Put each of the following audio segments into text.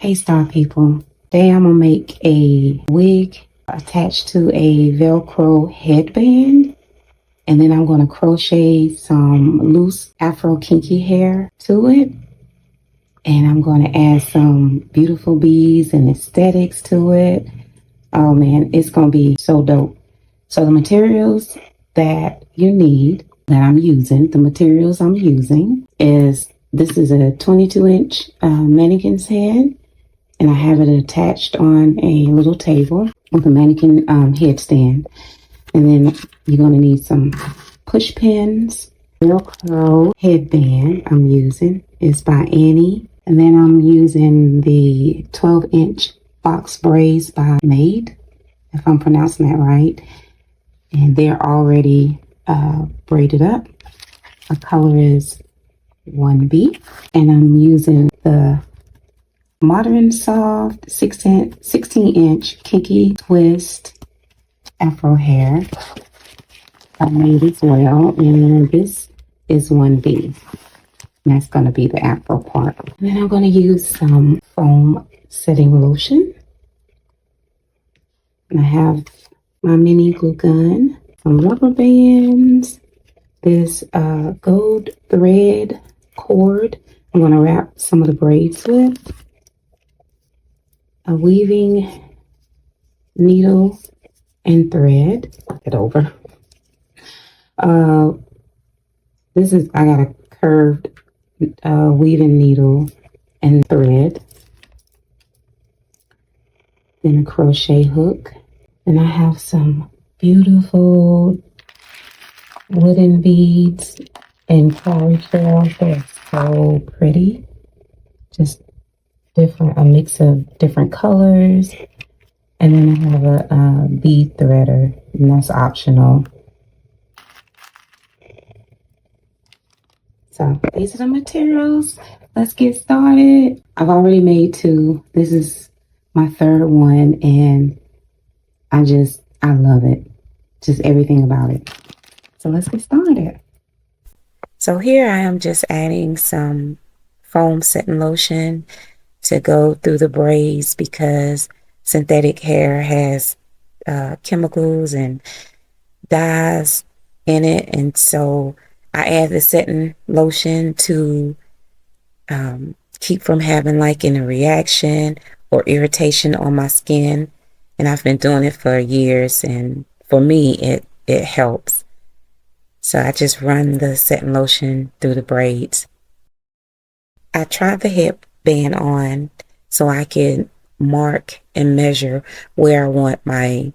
Hey Star People, today I'm gonna make a wig attached to a Velcro headband, and then I'm gonna crochet some loose Afro kinky hair to it, and I'm gonna add some beautiful beads and aesthetics to it. Oh man, it's gonna be so dope. So the materials that you need that I'm using, is this is a 22-inch mannequin's head. And I have it attached on a little table with a mannequin headstand. And then you're going to need some push pins. Velcro headband I'm using is by Annie. And then I'm using the 12-inch box braids by Made, if I'm pronouncing that right. And they're already braided up. The color is 1B. And I'm using the Modern Soft 16-inch kinky twist Afro hair I made as well, and this is 1B. That's going to be the Afro part. And then I'm going to use some foam setting lotion. And I have my mini glue gun, some rubber bands, this gold thread cord I'm going to wrap some of the braids with, a weaving needle and thread. It over. I got a curved weaving needle and thread. Then a crochet hook. Then I have some beautiful wooden beads and cowrie shells. They're so pretty. Just a mix of different colors. And then I have a bead threader, and that's optional. So these are the materials. Let's get started. I've already made 2. This is my 3rd one, and I love it. Just everything about it. So let's get started. So here I am just adding some foam setting lotion to go through the braids, because synthetic hair has chemicals and dyes in it, and so I add the setting lotion to keep from having like any reaction or irritation on my skin. And I've been doing it for years, and for me it helps. So I just run the setting lotion through the braids. I tried the headband on so I can mark and measure where I want my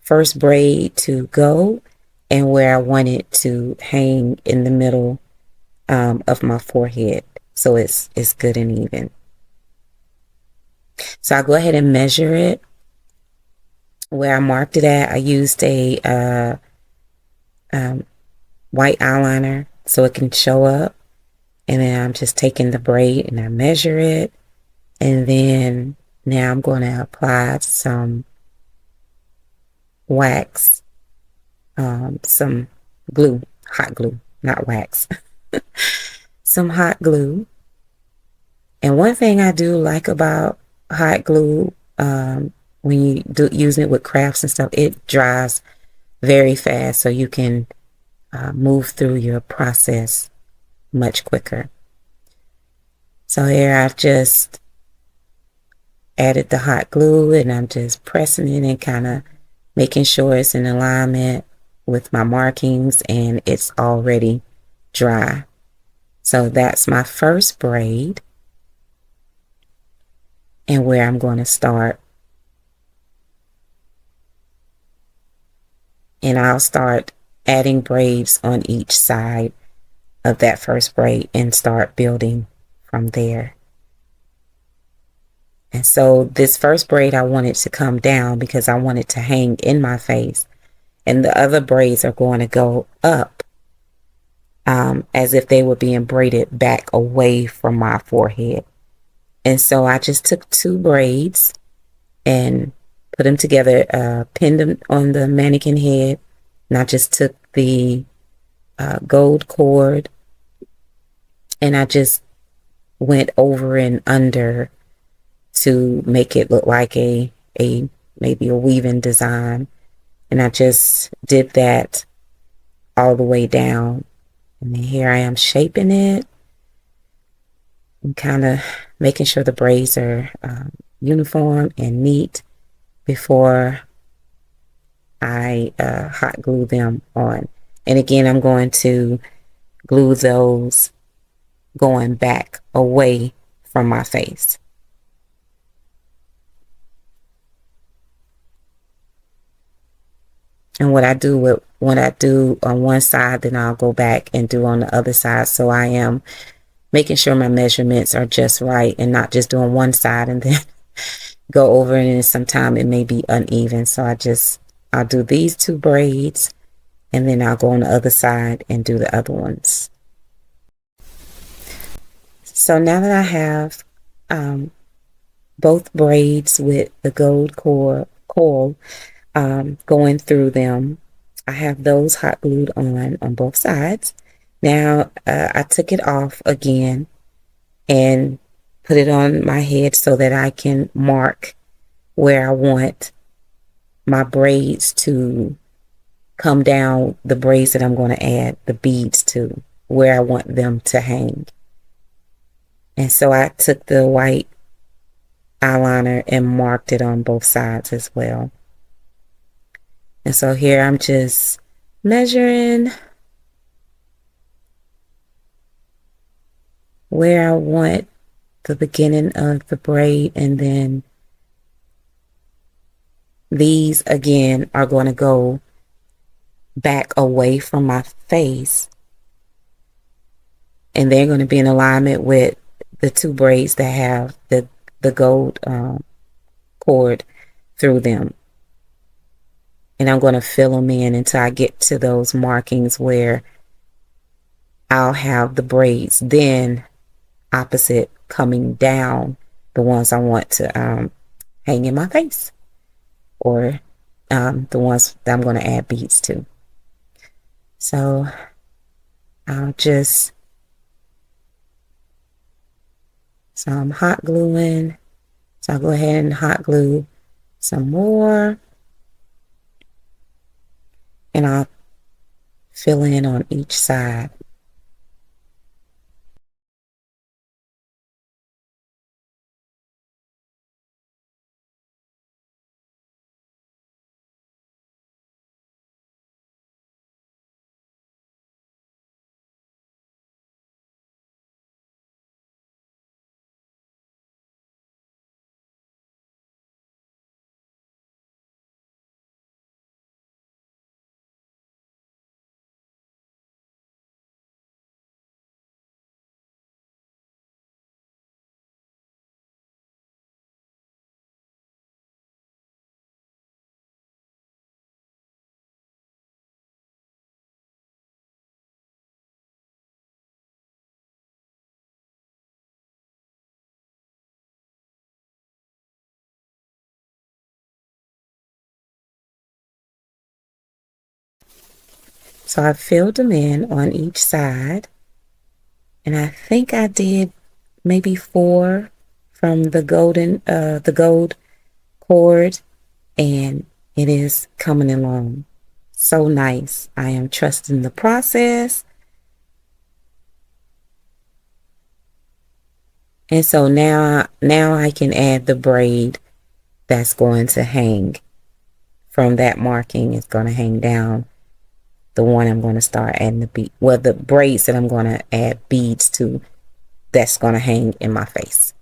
first braid to go and where I want it to hang in the middle of my forehead, so it's good and even. So I go ahead and measure it. Where I marked it at, I used a white eyeliner so it can show up. And then I'm just taking the braid and I measure it. And then now I'm going to apply some wax, some glue, hot glue, not wax, some hot glue. And one thing I do like about hot glue, when you using it with crafts and stuff, it dries very fast, so you can move through your process much quicker. So here I've just added the hot glue, and I'm just pressing it and kind of making sure it's in alignment with my markings and it's already dry. So that's my first braid, and where I'm going to start. And I'll start adding braids on each side of that first braid and start building from there. And so this first braid, I want it to come down because I want it to hang in my face. And the other braids are going to go up as if they were being braided back away from my forehead. And so I just took 2 braids and put them together, pinned them on the mannequin head. And I just took the gold cord and I just went over and under to make it look like a maybe a weaving design. And I just did that all the way down. And then here I am shaping it and kind of making sure the braids are uniform and neat before I hot glue them on. And again, I'm going to glue those going back away from my face. And what I do on one side, then I'll go back and do on the other side. So I am making sure my measurements are just right and not just doing one side and then go over, and then sometime it may be uneven. So I'll do these two braids and then I'll go on the other side and do the other ones. So now that I have both braids with the gold coil going through them, I have those hot glued on both sides. Now I took it off again and put it on my head so that I can mark where I want my braids to come down, the braids that I'm going to add the beads to, where I want them to hang. And so I took the white eyeliner and marked it on both sides as well. And so here I'm just measuring where I want the beginning of the braid, and then these again are going to go back away from my face, and they're going to be in alignment with the two braids that have the gold cord through them. And I'm going to fill them in until I get to those markings where I'll have the braids then opposite coming down, the ones I want to hang in my face, or the ones that I'm going to add beads to. So I'm hot gluing. So I'll go ahead and hot glue some more, and I'll fill in on each side. So I filled them in on each side, and I think I did maybe 4 from the gold cord, and it is coming along so nice. I am trusting the process. And so now I can add the braid that's going to hang from that marking. It's going to hang down the one I'm going to start adding the braids that I'm going to add beads to, that's going to hang in my face.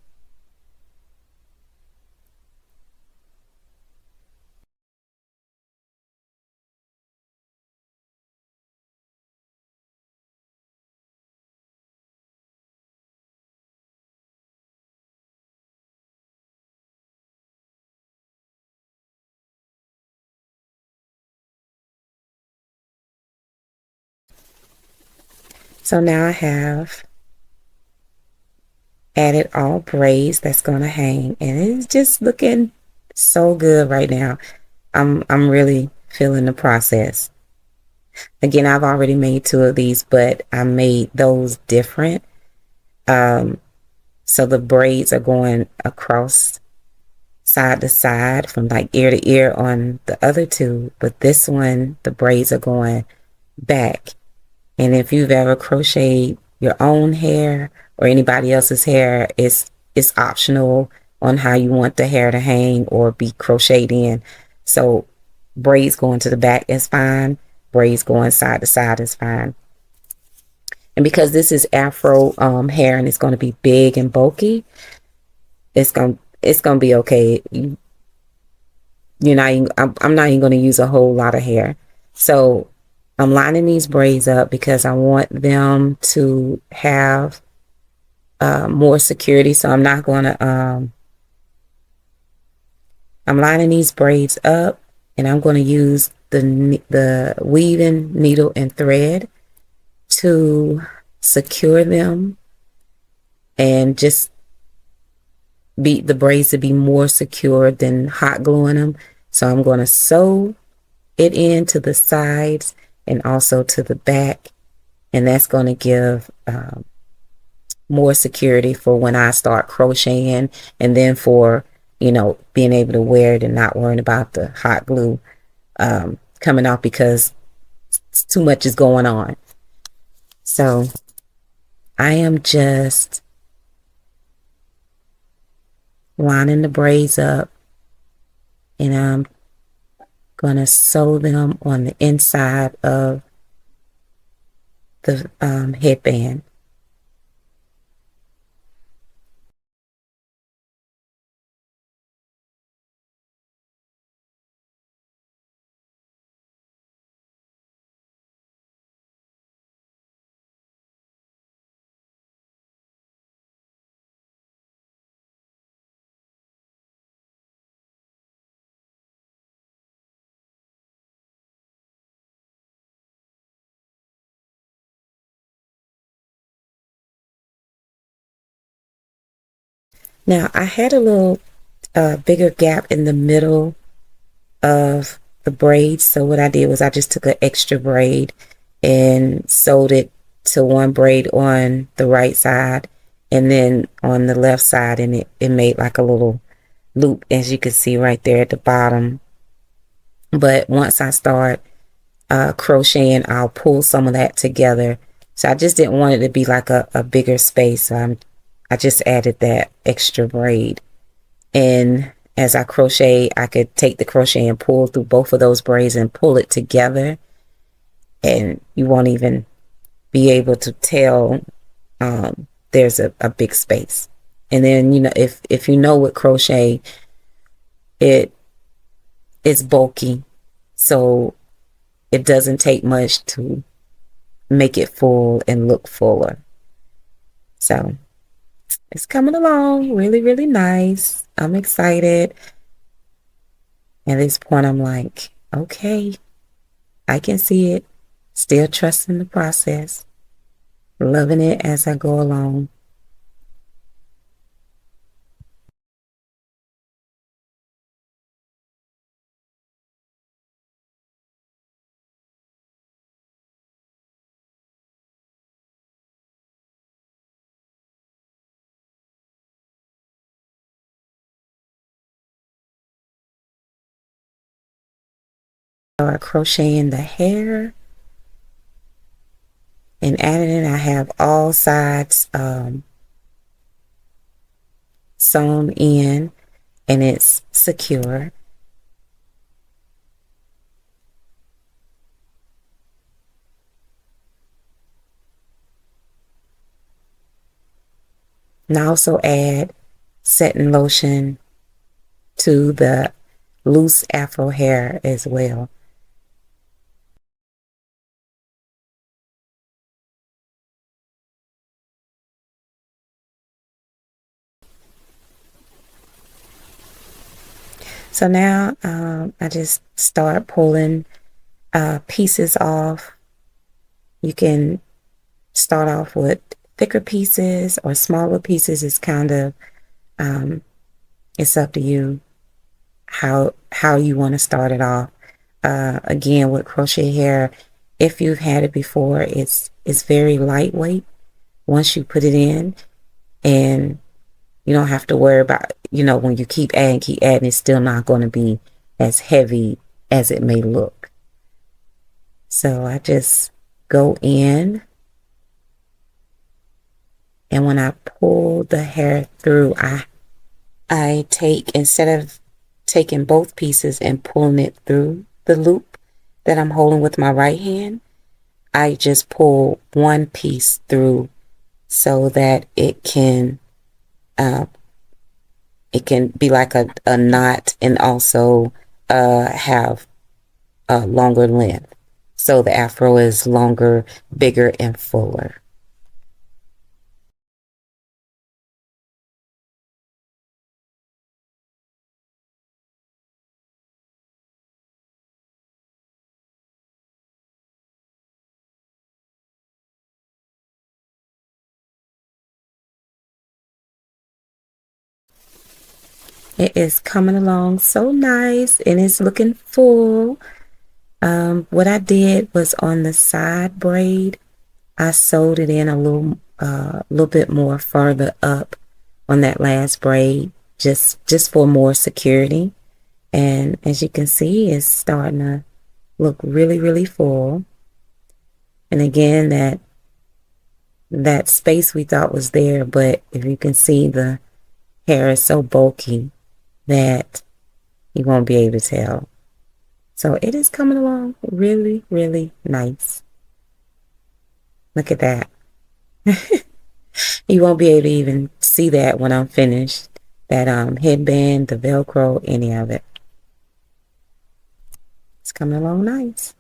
So now I have added all braids that's going to hang, and it's just looking so good right now. I'm really feeling the process. Again, I've already made 2 of these, but I made those different. So the braids are going across side to side from like ear to ear on the other two, but this one, the braids are going back. And if you've ever crocheted your own hair or anybody else's hair, it's optional on how you want the hair to hang or be crocheted in. So braids going to the back is fine. Braids going side to side is fine. And because this is Afro hair and it's going to be big and bulky, it's gonna be okay. You're not even, I'm not even going to use a whole lot of hair. So I'm lining these braids up because I want them to have more security. So I'm not going to, I'm lining these braids up and I'm going to use the weaving needle and thread to secure them and just beat the braids to be more secure than hot gluing them. So I'm going to sew it into the sides and also to the back, and that's going to give more security for when I start crocheting, and then for, you know, being able to wear it and not worrying about the hot glue coming off because too much is going on. So I am just lining the braids up, and I'm gonna sew them on the inside of the headband. Now I had a little bigger gap in the middle of the braids, so what I did was I just took an extra braid and sewed it to one braid on the right side and then on the left side, and it made like a little loop, as you can see right there at the bottom. But once I start crocheting, I'll pull some of that together. So I just didn't want it to be like a bigger space, so I just added that extra braid. And as I crochet, I could take the crochet and pull through both of those braids and pull it together, and you won't even be able to tell there's a big space. And then, you know, if you know with crochet, it's bulky, so it doesn't take much to make it full and look fuller. So it's coming along really, really nice. I'm excited. At this point, I'm like, okay, I can see it. Still trusting the process. Loving it as I go along. Start crocheting the hair and adding it. I have all sides sewn in and it's secure. And I also add setting lotion to the loose afro hair as well. So now I just start pulling pieces off. You can start off with thicker pieces or smaller pieces. It's kind of it's up to you how you want to start it off. Again, with crochet hair, if you've had it before, it's very lightweight once you put it in, and you don't have to worry about, when you keep adding, it's still not going to be as heavy as it may look. So I just go in, and when I pull the hair through, I take, instead of taking both pieces and pulling it through the loop that I'm holding with my right hand, I just pull one piece through so that it can be like a knot, and also have a longer length. So the afro is longer, bigger, and fuller. It is coming along so nice, and it's looking full. What I did was, on the side braid, I sewed it in a little bit more further up on that last braid, just for more security. And as you can see, it's starting to look really, really full. And again, that space we thought was there, but if you can see, the hair is so bulky that you won't be able to tell. So it is coming along really, really nice. Look at that. You won't be able to even see that when I'm finished. That headband, the Velcro, any of it. It's coming along nice.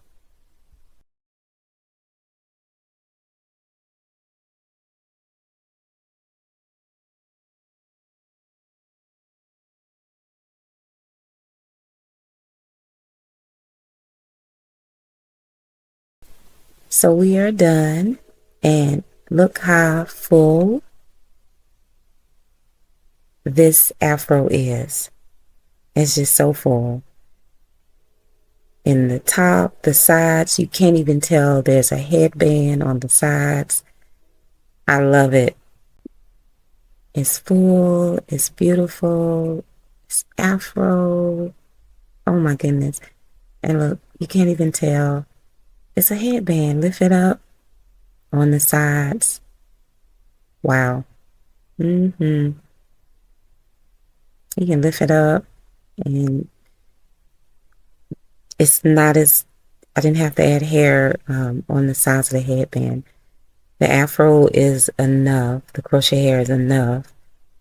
So we are done, and look how full this afro is. It's just so full. In the top, the sides, you can't even tell there's a headband on the sides. I love it. It's full, it's beautiful, it's afro. Oh my goodness. And look, you can't even tell. It's a headband. Lift it up on the sides. Wow. You can lift it up, and it's not as, I didn't have to add hair on the sides of the headband. The afro is enough, the crochet hair is enough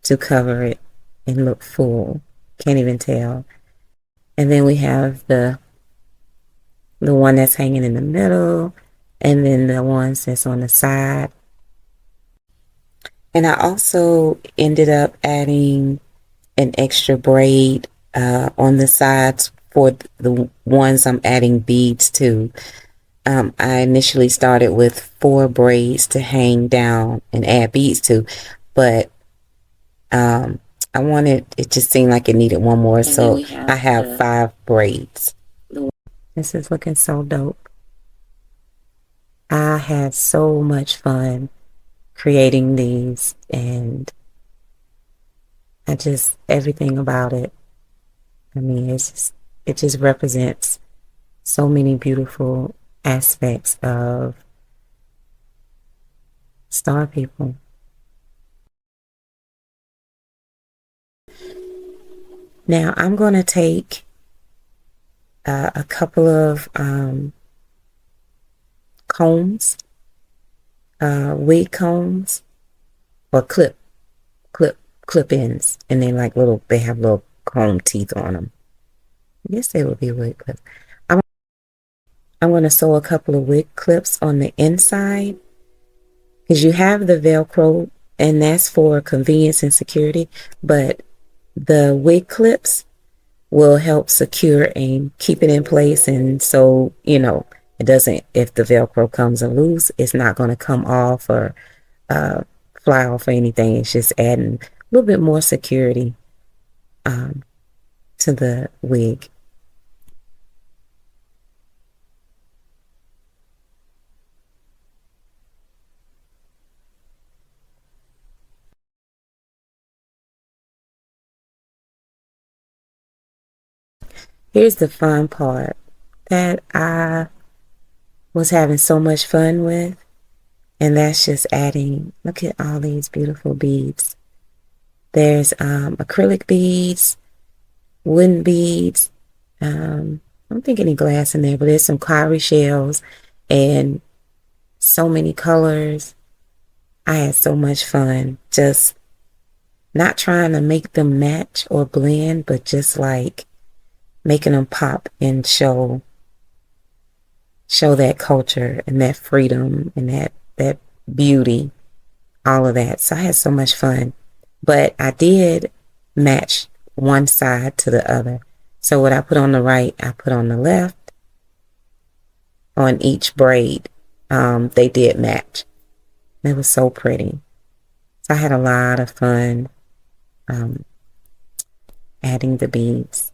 to cover it and look full. Can't even tell. And then we have the one that's hanging in the middle, and then the ones that's on the side. And I also ended up adding an extra braid on the sides for the ones I'm adding beads to. I initially started with 4 braids to hang down and add beads to, but I wanted, it just seemed like it needed one more, so I have 5 braids. This is looking so dope. I had so much fun creating these, and everything about it. I mean, it just represents so many beautiful aspects of Star People. Now I'm going to take a couple of combs, wig combs, or clip ends, and they have little comb teeth on them. I guess they would be wig clips. I'm going to sew a couple of wig clips on the inside, because you have the Velcro, and that's for convenience and security, but the wig clips will help secure and keep it in place, and so it doesn't, if the Velcro comes loose, it's not going to come off or fly off or anything. It's just adding a little bit more security to the wig. here's the fun part that I was having so much fun with, and that's just adding, look at all these beautiful beads. There's acrylic beads, wooden beads. I don't think any glass in there, but there's some cowrie shells and so many colors. I had so much fun just not trying to make them match or blend, but just like making them pop and show that culture and that freedom and that beauty, all of that. So I had so much fun. But I did match one side to the other. So what I put on the right, I put on the left. On each braid, they did match. It was so pretty. So I had a lot of fun adding the beads.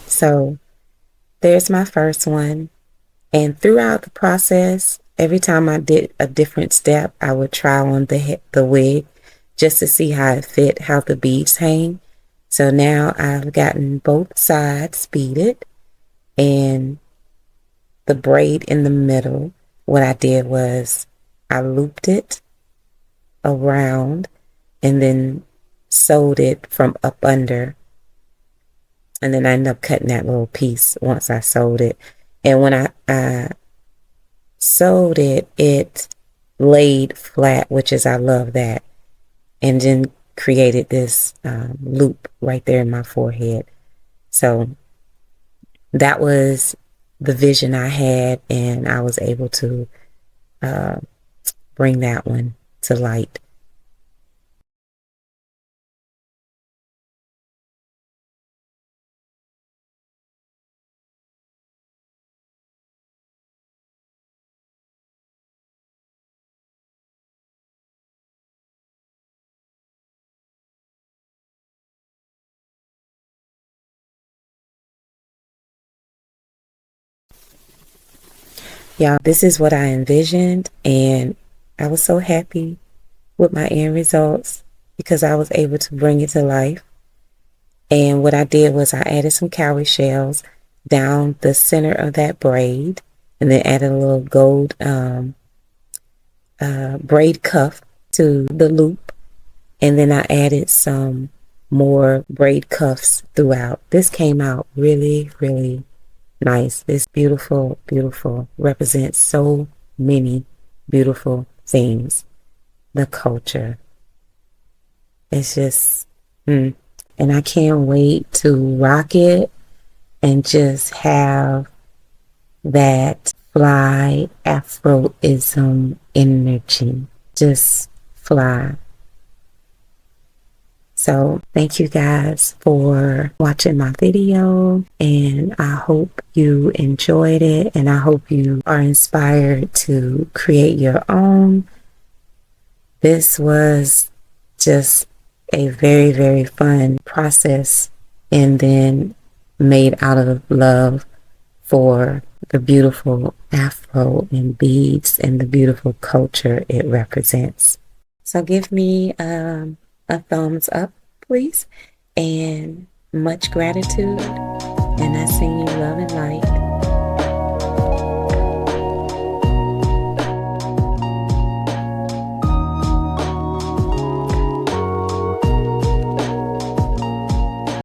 So there's my first one. And throughout the process, every time I did a different step, I would try on the wig just to see how it fit, how the beads hang. So now I've gotten both sides beaded, and the braid in the middle, what I did was I looped it around and then sewed it from up under. And then I ended up cutting that little piece once I sewed it. And when I sewed it, it laid flat, which is, I love that. And then created this loop right there in my forehead. So that was the vision I had, and I was able to bring that one to light. Y'all, this is what I envisioned, and I was so happy with my end results because I was able to bring it to life. And what I did was I added some cowrie shells down the center of that braid, and then added a little gold braid cuff to the loop. And then I added some more braid cuffs throughout. This came out really, really nice. This beautiful, beautiful represents so many beautiful things. The culture. It's just, and I can't wait to rock it and just have that fly Afroism energy. Just fly. So thank you guys for watching my video, and I hope you enjoyed it, and I hope you are inspired to create your own. This was just a very, very fun process, and then made out of love for the beautiful Afro and beads and the beautiful culture it represents. So give me a thumbs up, please, and much gratitude, and I send you love and light.